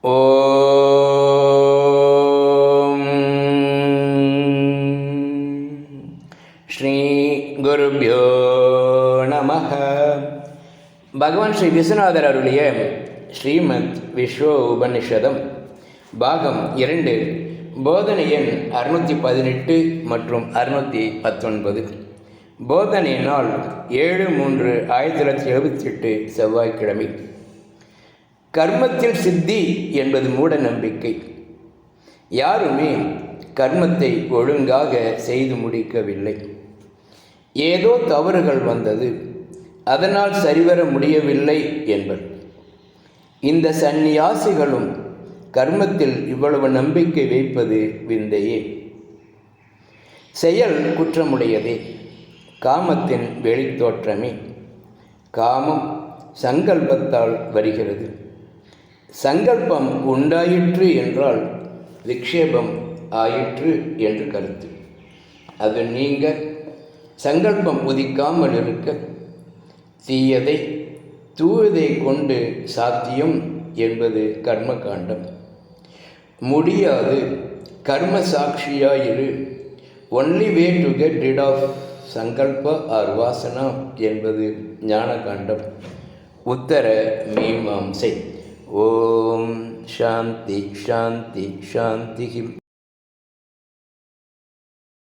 ஓம் ஸ்ரீ குருப்யோ நமஹ. பகவான் ஸ்ரீ விஸ்வநாதர் அருளிய ஸ்ரீமத் விஸ்வ உபநிஷதம் பாகம் 2, போதனை எண் 618 மற்றும் 619. போதனை நாள் 7/3/1978 செவ்வாய்க்கிழமை. கர்மத்தில் சித்தி என்பது மூட நம்பிக்கை. யாருமே கர்மத்தை ஒழுங்காக செய்து முடிக்கவில்லை. ஏதோ தவறுகள் வந்தது, அதனால் சரிவர முடியவில்லை என்பர். இந்த சந்நியாசிகளும் கர்மத்தில் இவ்வளவு நம்பிக்கை வைப்பது விந்தையே. செயல் குற்றமுடையதே, காமத்தின் வெளித்தோற்றமே. காமம் சங்கல்பத்தால் வருகிறது. சங்கல்பம் உண்டாயிற்று என்றால் விக்ஷேபம் ஆயிற்று என்று கருத்து. அது நீங்க சங்கல்பம் உதிக்காமல் இருக்க தீயதை தூயதை கொண்டு சாத்தியம் என்பது கர்மகாண்டம். முடியாது, கர்ம சாட்சியாயிரு. Only way to get rid of சங்கல்ப ஆர் வாசனா என்பது ஞானகாண்டம். உத்தர மீமாம்சை. ஓம் சாந்தி சாந்தி சாந்தி.